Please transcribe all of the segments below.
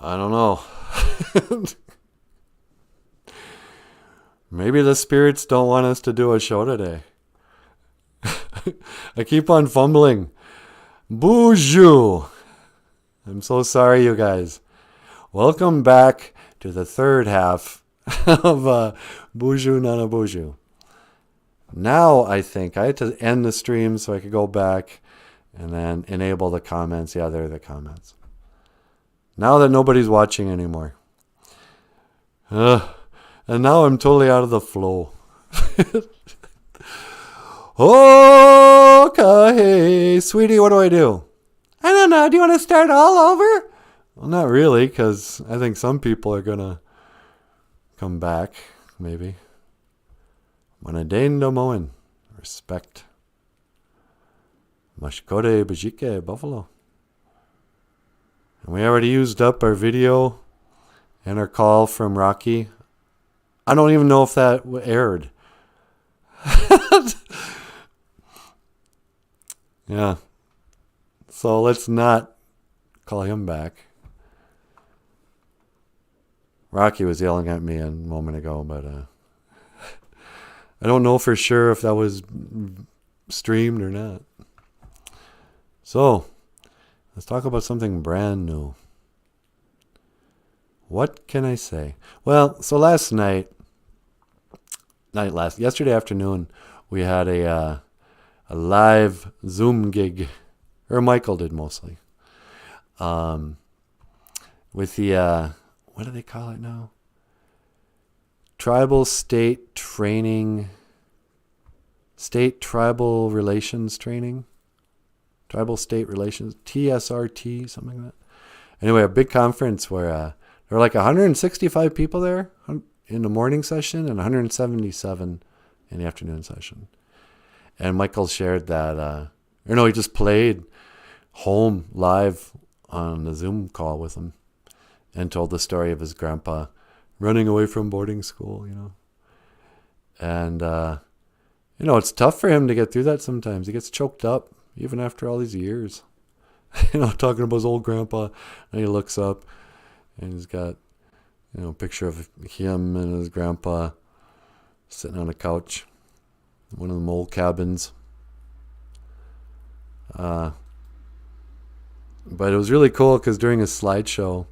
I don't know. Maybe the spirits don't want us to do a show today. I keep on fumbling. Boozhoo! I'm so sorry, you guys. Welcome back to the third half of Boozhoo Nanaboozhoo. Now I think I had to end the stream so I could go back and then enable the comments. Yeah, there are the comments. Now that nobody's watching anymore. And now I'm totally out of the flow. Okay, sweetie, what do I do? I don't know. Do you want to start all over? Well, not really, because I think some people are going to come back, maybe. Manadain Moen. Respect. Mashkode Bajike Buffalo. And we already used up our video and our call from Rocky. I don't even know if that aired. Yeah. So let's not call him back. Rocky was yelling at me a moment ago, but I don't know for sure if that was streamed or not. So, let's talk about something brand new. What can I say? Well, so yesterday afternoon, we had a live Zoom gig, or Michael did mostly, with the, what do they call it now? State Tribal Relations Training. Tribal State Relations, TSRT, something like that. Anyway, a big conference where there were like 165 people there in the morning session and 177 in the afternoon session. And Michael shared that, he just played home live on the Zoom call with him and told the story of his grandpa running away from boarding school, And, it's tough for him to get through that sometimes. He gets choked up, even after all these years. Talking about his old grandpa. And he looks up and he's got, a picture of him and his grandpa sitting on a couch in one of the old cabins. But it was really cool because during his slideshow,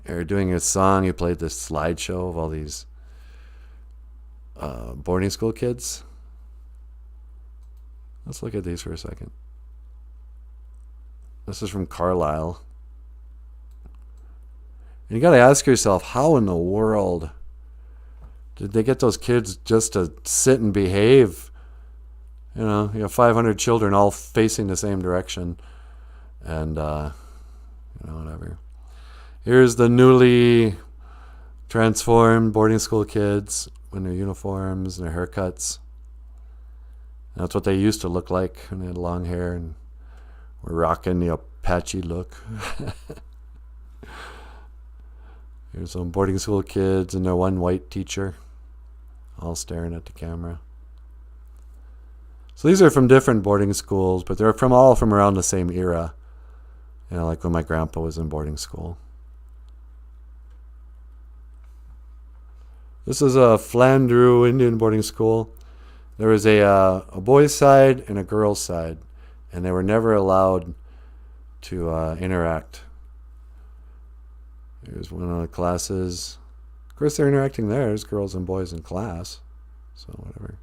or doing his song, he played this slideshow of all these boarding school kids. Let's look at these for a second. This is from Carlisle. And you got to ask yourself, how in the world did they get those kids just to sit and behave? You have 500 children all facing the same direction. And, whatever. Here's the newly transformed boarding school kids in their uniforms and their haircuts. And that's what they used to look like when they had long hair and were rocking the Apache look. Here's some boarding school kids and their one white teacher, all staring at the camera. So these are from different boarding schools, but they're all from around the same era. Like when my grandpa was in boarding school. This is a Flandreau Indian boarding school. There was a boys' side and a girls' side, and they were never allowed to interact. Here's one of the classes. Of course, they're interacting there. There's girls and boys in class, so whatever.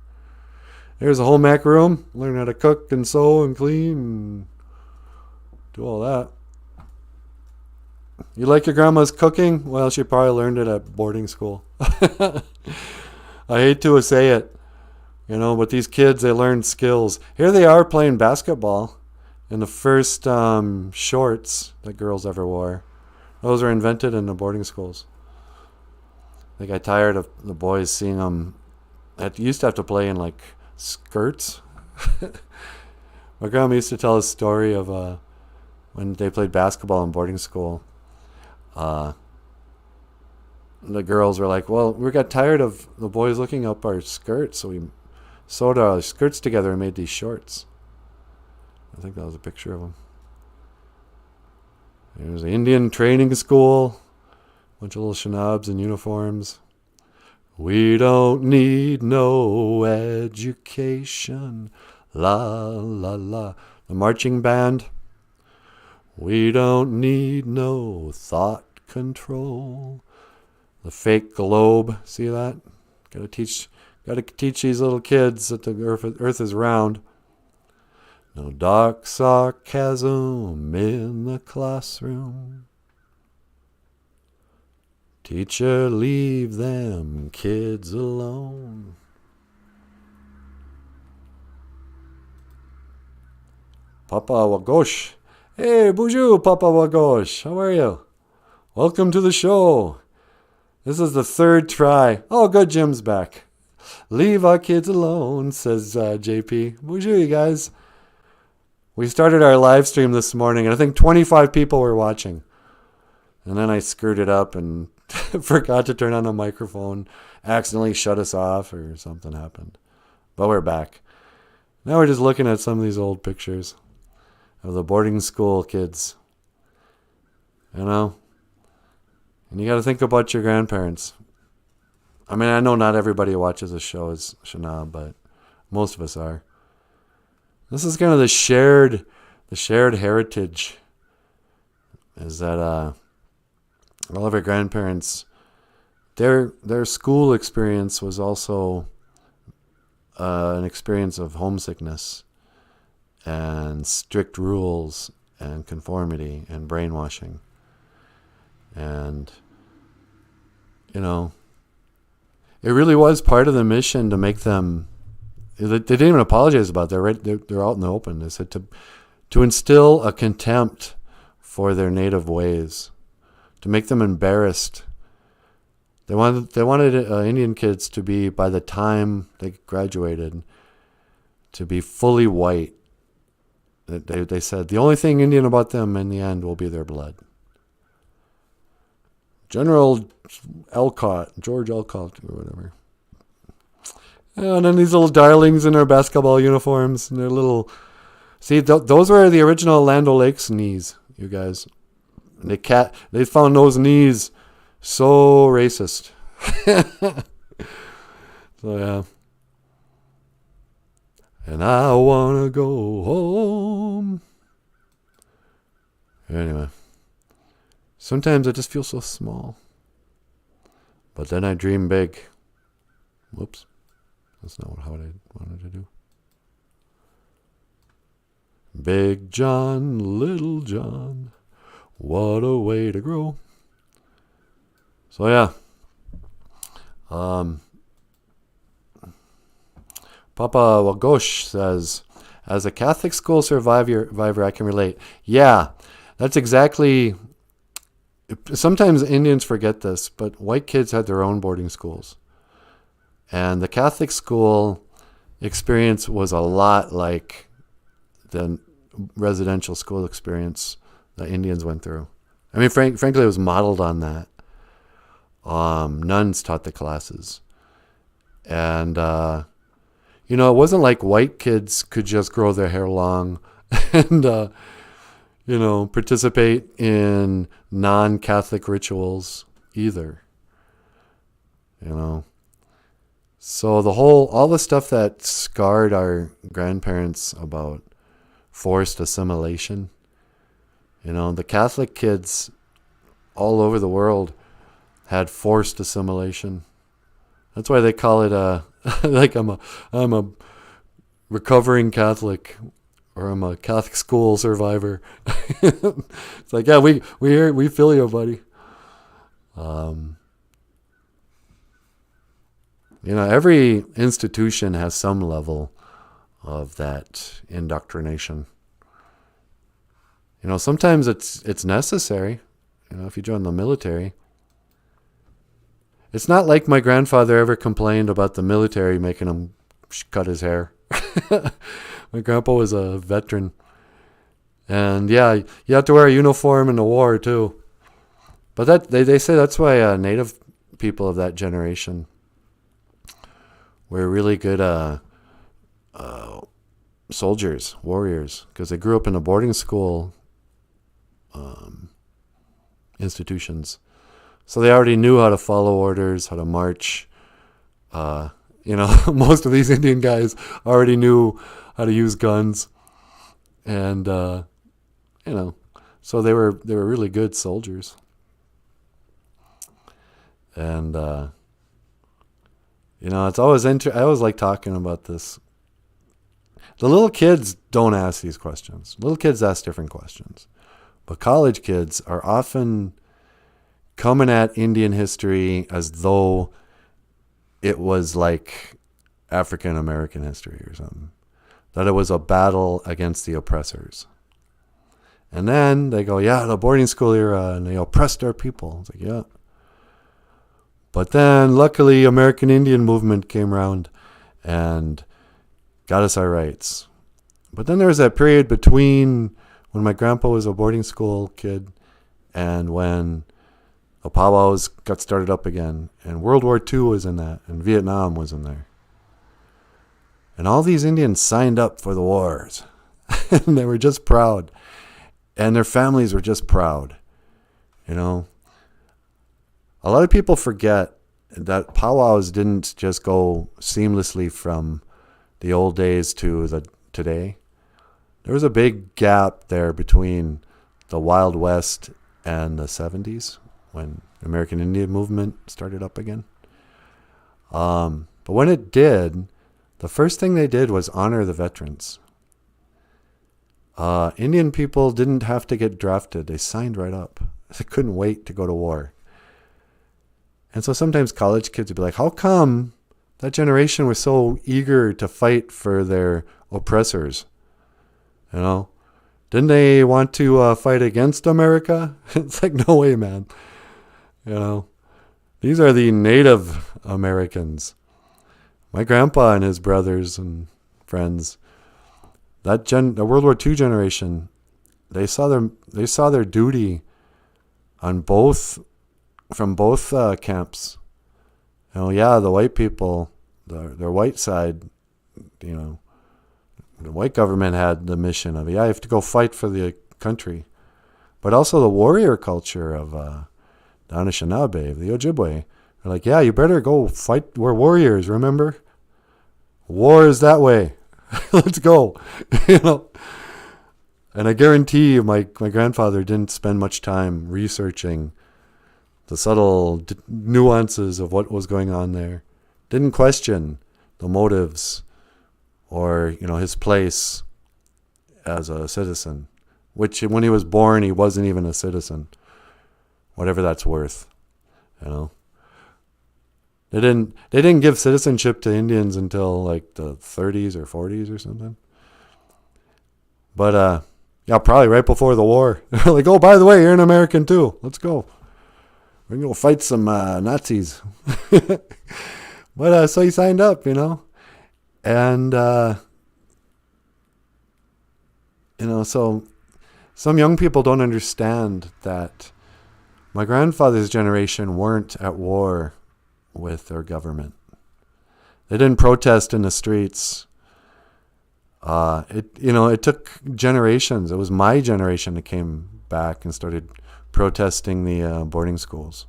Here's a home ec room. Learn how to cook and sew and clean and do all that. You like your grandma's cooking? Well, she probably learned it at boarding school. I hate to say it, but these kids, they learn skills. Here they are playing basketball in the first shorts that girls ever wore. Those were invented in the boarding schools. They got tired of the boys seeing them. They used to have to play in like skirts. My grandma used to tell a story of when they played basketball in boarding school. The girls were like, well, we got tired of the boys looking up our skirts, so we sewed our skirts together and made these shorts. I think that was a picture of them. There's the Indian training school. Bunch of little shenabs in uniforms. We don't need no education. La, la, la. The marching band. We don't need no thought control. The fake globe. See that? Gotta teach these little kids that the earth is round. No dark sarcasm in the classroom. Teacher, leave them kids alone. Papa Wagosh. Hey, Boozhoo, Papa Wagosh. How are you? Welcome to the show. This is the third try. Oh, good, Jim's back. Leave our kids alone, says JP. Boozhoo, you guys. We started our live stream this morning, and I think 25 people were watching. And then I screwed it up and forgot to turn on the microphone, accidentally shut us off, or something happened. But we're back. Now we're just looking at some of these old pictures of the boarding school kids. You know? And you got to think about your grandparents. I mean, I know not everybody who watches the show is Shanab, but most of us are. This is kind of the shared heritage. Is that all of our grandparents, their school experience was also an experience of homesickness and strict rules and conformity and brainwashing. And, you know, it really was part of the mission to make them, they didn't even apologize about it. They're out in the open. They said to instill a contempt for their native ways, to make them embarrassed. They wanted Indian kids to be, by the time they graduated, to be fully white. They said the only thing Indian about them in the end will be their blood. General George Elcott, or whatever. And then these little darlings in their basketball uniforms and their little... See, those were the original Land O'Lakes knees, you guys. And they found those knees so racist. So, yeah. And I want to go home. Anyway. Sometimes I just feel so small. But then I dream big. Whoops. That's not what I wanted to do. Big John, Little John, what a way to grow. So yeah. Papa Wagosh says, as a Catholic school survivor, I can relate. Yeah, that's exactly... Sometimes Indians forget this, but white kids had their own boarding schools. And the Catholic school experience was a lot like the residential school experience that Indians went through. I mean, frankly, it was modeled on that. Nuns taught the classes. And, it wasn't like white kids could just grow their hair long and, participate in non-Catholic rituals either. So all the stuff that scarred our grandparents about forced assimilation, the Catholic kids all over the world had forced assimilation. That's why they call it like I'm a recovering Catholic, or I'm a Catholic school survivor. It's like, yeah, we feel you, buddy. Every institution has some level of that indoctrination. Sometimes it's necessary. If you join the military. It's not like my grandfather ever complained about the military making him cut his hair. My grandpa was a veteran. And yeah, you have to wear a uniform in the war too. But they say that's why native people of that generation were really good soldiers, warriors, because they grew up in a boarding school institutions. So they already knew how to follow orders, how to march. Most of these Indian guys already knew how to use guns. And, so they were really good soldiers. And, it's always I always like talking about this. The little kids don't ask these questions. Little kids ask different questions. But college kids are often coming at Indian history as though it was like African American history or something. That it was a battle against the oppressors. And then they go, yeah, the boarding school era, and they oppressed our people. It's like, yeah. But then, luckily, American Indian movement came around and got us our rights. But then there was that period between when my grandpa was a boarding school kid and when the powwows got started up again. And World War II was in that, and Vietnam was in there. And all these Indians signed up for the wars. And they were just proud. And their families were just proud. A lot of people forget that powwows didn't just go seamlessly from the old days to the today. There was a big gap there between the Wild West and the 70s when the American Indian movement started up again. But when it did, the first thing they did was honor the veterans. Indian people didn't have to get drafted. They signed right up. They couldn't wait to go to war. And so sometimes college kids would be like, how come that generation was so eager to fight for their oppressors? Didn't they want to fight against America? It's like, no way, man. These are the Native Americans. My grandpa and his brothers and friends, the World War II generation, they saw their duty on from both camps. The white people, their white side, the white government had the mission of, you have to go fight for the country. But also the warrior culture of the Anishinaabe, the Ojibwe. They're like, you better go fight. We're warriors, remember? War is that way. Let's go. And I guarantee you my grandfather didn't spend much time researching the subtle nuances of what was going on there. Didn't question the motives or, his place as a citizen, which when he was born, he wasn't even a citizen, whatever that's worth, They didn't give citizenship to Indians until like the 30s or 40s or something. But, probably right before the war. They're like, oh, by the way, you're an American too. Let's go. We're going to go fight some Nazis. But so he signed up, And, so some young people don't understand that my grandfather's generation weren't at war with their government. They didn't protest in the streets. It took generations. It was my generation that came back and started protesting the boarding schools.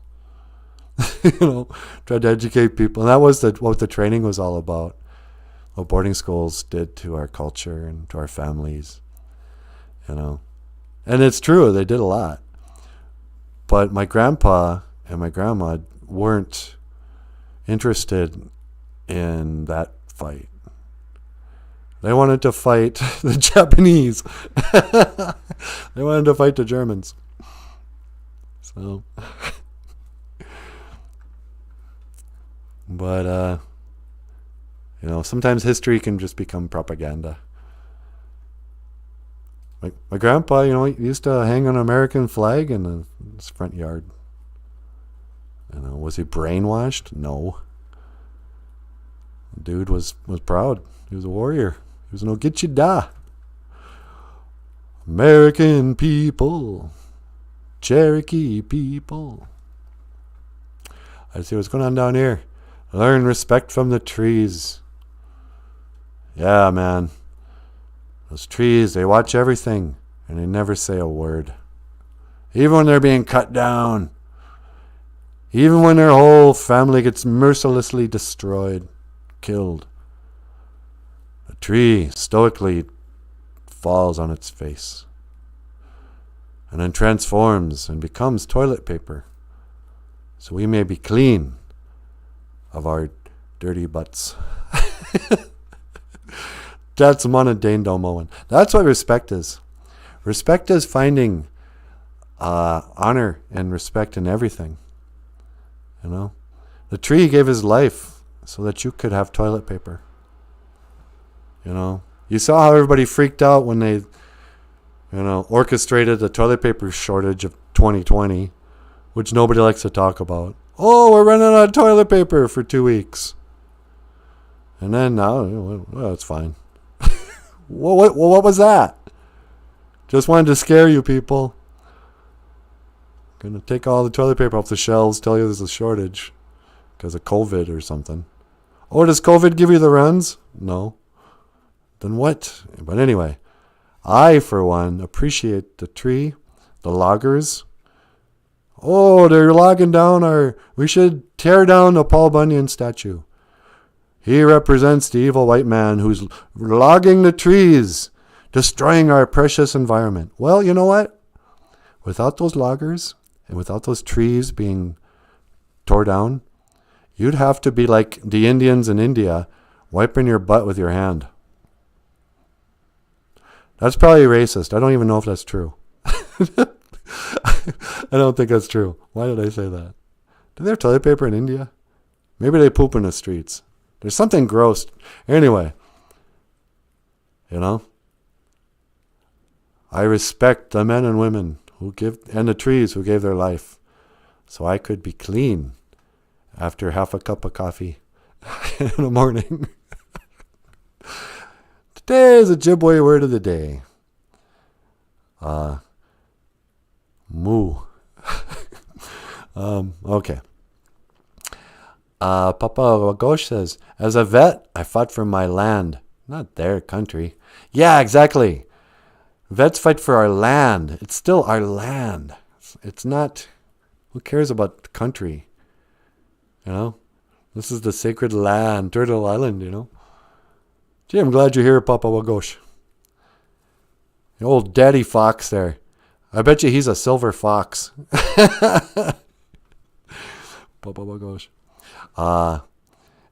Tried to educate people. And that was what the training was all about. What boarding schools did to our culture and to our families. And it's true, they did a lot. But my grandpa and my grandma weren't interested in that fight. They wanted to fight the Japanese. They wanted to fight the Germans. So, but sometimes history can just become propaganda. My grandpa, he used to hang an American flag in his front yard. Was he brainwashed? No. The dude was proud. He was a warrior. He was no get you da. American people. Cherokee people. I see what's going on down here. Learn respect from the trees. Yeah, man. Those trees, they watch everything, and they never say a word. Even when they're being cut down. Even when their whole family gets mercilessly destroyed, killed. A tree stoically falls on its face and then transforms and becomes toilet paper, so we may be clean of our dirty butts. That's Monadain Domoan. That's what respect is. Respect is finding honor and respect in everything. You know, the tree gave his life so that you could have toilet paper. You know, you saw how everybody freaked out when they, orchestrated the toilet paper shortage of 2020, which nobody likes to talk about. Oh, we're running out of toilet paper for 2 weeks. And then now, well, it's fine. What was that? Just wanted to scare you people. Gonna take all the toilet paper off the shelves, tell you there's a shortage because of COVID or something. Oh, does COVID give you the runs? No. Then what? But anyway, I, for one, appreciate the tree, the loggers. Oh, they're logging down we should tear down the Paul Bunyan statue. He represents the evil white man who's logging the trees, destroying our precious environment. Well, you know what? Without those loggers and without those trees being tore down, you'd have to be like the Indians in India, wiping your butt with your hand. That's probably racist. I don't even know if that's true. I don't think that's true. Why did I say that? Do they have toilet paper in India? Maybe they poop in the streets. There's something gross. Anyway, I respect the men and women and the trees who gave their life so I could be clean after half a cup of coffee in the morning. Today is a Ojibwe word of the day. Moo. Okay. Papa Wagosh says, as a vet, I fought for my land, not their country. Yeah, exactly. Vets fight for our land. It's still our land. It's not, who cares about the country? This is the sacred land, Turtle Island, Gee, I'm glad you're here, Papa Wagosh. The old daddy fox there. I bet you he's a silver fox. Papa Wagosh.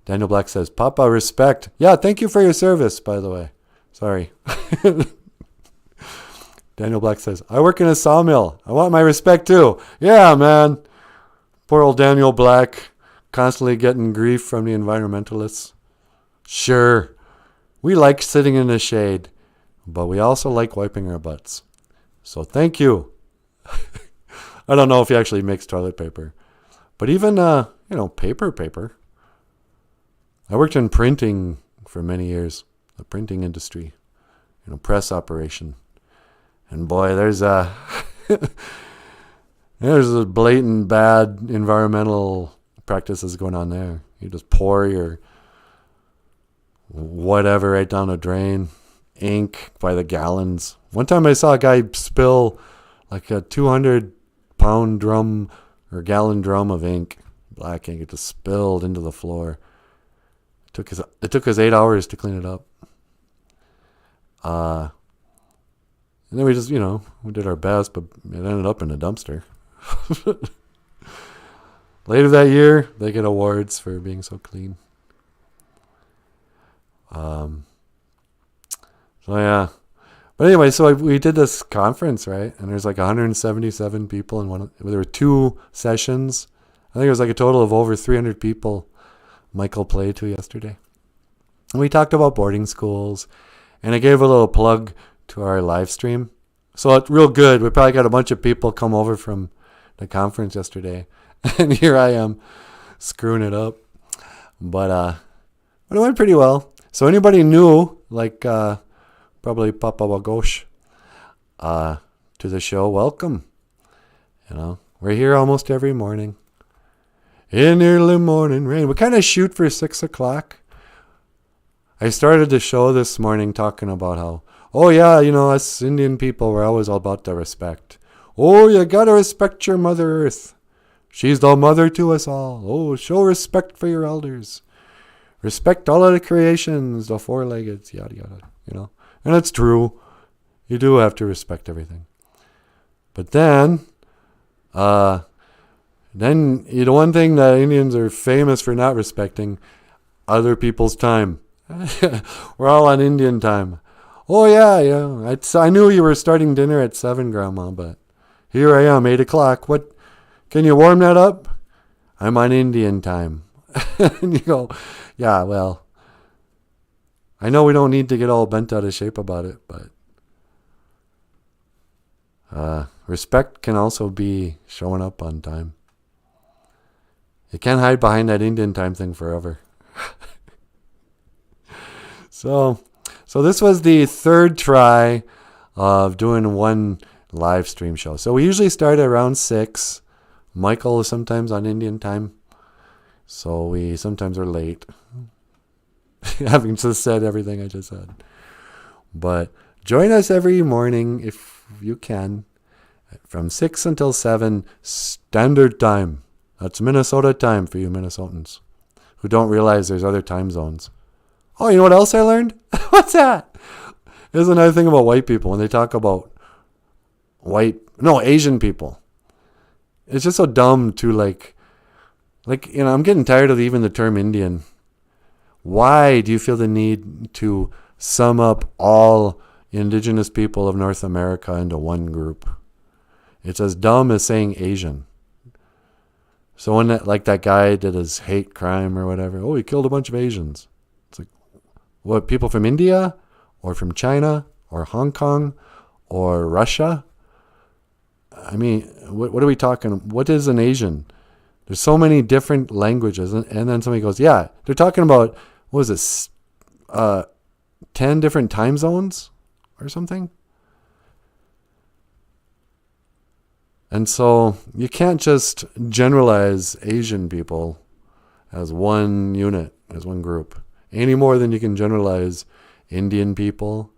Daniel Black says, Papa, respect. Yeah, thank you for your service, by the way. Sorry. Daniel Black says, I work in a sawmill. I want my respect too. Yeah, man. Poor old Daniel Black, constantly getting grief from the environmentalists. Sure. We like sitting in the shade, but we also like wiping our butts. So thank you. I don't know if he actually makes toilet paper. But even, paper. I worked in printing for many years, the printing industry, press operation. And boy, there's a blatant bad environmental practices going on there. You just pour your whatever right down a drain, ink by the gallons. One time I saw a guy spill like a 200-pound drum or gallon drum of ink, black ink. It just spilled into the floor. It took us 8 hours to clean it up. And then we just, we did our best, but it ended up in a dumpster. Later that year, they get awards for being so clean. So yeah. But anyway, so we did this conference, right? And there's like 177 people in one. There were 2 sessions. I think it was like a total of over 300 people Michael played to yesterday. And we talked about boarding schools. And I gave a little plug to our live stream. So it's real good. We probably got a bunch of people come over from the conference yesterday. And here I am screwing it up. But it went pretty well. So anybody new, like probably Papa Wagosh, to the show, welcome. We're here almost every morning. In the early morning rain. We kind of shoot for 6 o'clock. I started the show this morning talking about how, us Indian people, we're always all about the respect. Oh, you gotta respect your Mother Earth. She's the mother to us all. Oh, show respect for your elders. Respect all of the creations, the four-leggeds, yada, yada, And it's true. You do have to respect everything. But then the one thing that Indians are famous for not respecting, other people's time. We're all on Indian time. Oh, yeah. I knew you were starting dinner at 7, Grandma, but here I am, 8 o'clock. What? Can you warm that up? I'm on Indian time. And you go, yeah, well, I know we don't need to get all bent out of shape about it, but respect can also be showing up on time. You can't hide behind that Indian time thing forever. So this was the third try of doing one live stream show. So we usually start at around 6. Michael is sometimes on Indian time, so we sometimes are late. Having just said everything I just said. But join us every morning if you can, from 6 until 7 standard time. That's Minnesota time for you Minnesotans who don't realize there's other time zones. Oh, you know what else I learned? What's that? There's another thing about white people when they talk about Asian people. It's just so dumb to I'm getting tired of even the term Indian. Why do you feel the need to sum up all indigenous people of North America into one group? It's as dumb as saying Asian. So when that guy did his hate crime or whatever, he killed a bunch of Asians. It's like, what, people from India or from China or Hong Kong or Russia? I mean, what are we talking? What is an Asian? There's so many different languages. And then somebody goes, yeah, they're talking about, 10 different time zones or something? And so you can't just generalize Asian people as one unit, as one group, any more than you can generalize Indian people.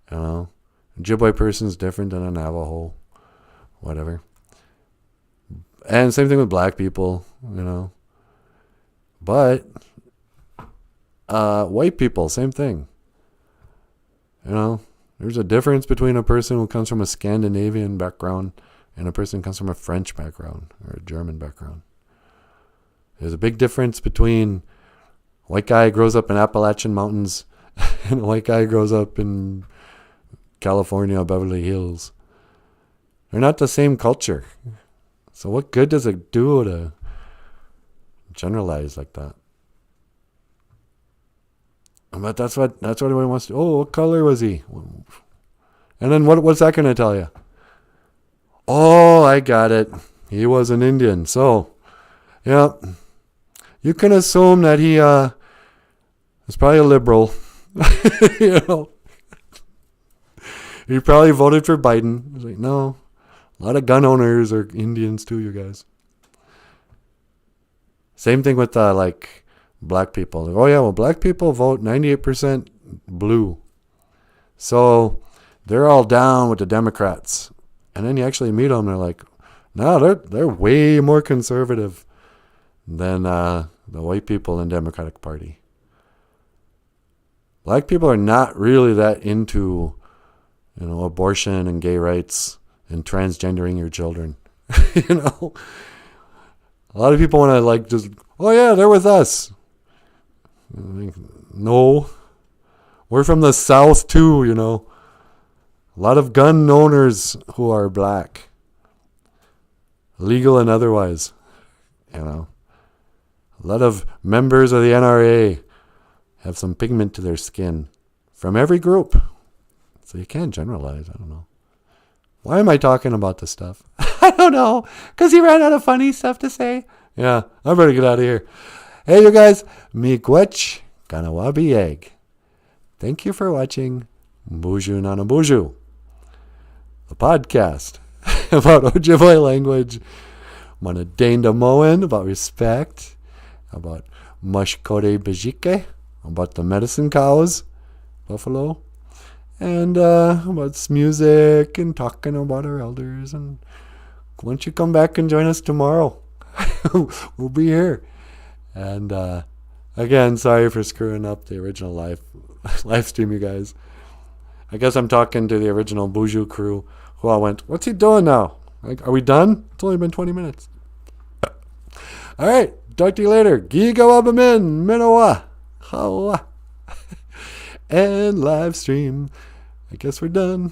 Ojibwe person's different than a Navajo. Whatever. And same thing with black people, But white people, same thing. There's a difference between a person who comes from a Scandinavian background and a person who comes from a French background or a German background. There's a big difference between a white guy who grows up in Appalachian Mountains and a white guy who grows up in California, Beverly Hills. They're not the same culture. So what good does it do to generalize like that? But that's what everyone wants to do. Oh, what color was he? And then what's that going to tell you? Oh, I got it. He was an Indian. So, yeah, you can assume that he was probably a liberal. He probably voted for Biden. He's like, no. A lot of gun owners are Indians too, you guys. Same thing with black people. Oh yeah, well, black people vote 98% blue. So they're all down with the Democrats. And then you actually meet them, they're like, no, they're way more conservative than the white people in the Democratic Party. Black people are not really that into, abortion and gay rights and transgendering your children. A lot of people want to oh yeah, they're with us. No, we're from the South too, A lot of gun owners who are black, legal and otherwise, A lot of members of the NRA have some pigment to their skin from every group. So you can't generalize. I don't know. Why am I talking about this stuff? I don't know. Because he ran out of funny stuff to say. Yeah, I better get out of here. Hey, you guys. Miigwech Kanawabi Egg. Thank you for watching Boozhoo Nanaboozhoo, the podcast about Ojibwe language, Manadaindamoen, about respect, about Mushkode Bajike, about the medicine cows, buffalo, and about music and talking about our elders. And why don't you come back and join us tomorrow? We'll be here. And again, sorry for screwing up the original live stream, you guys. I guess I'm talking to the original Boozhoo crew who all went, what's he doing now? Like, are we done? It's only been 20 minutes. All right. Talk to you later. GOFUNDME, Minowa. Hawa. And live stream. I guess we're done.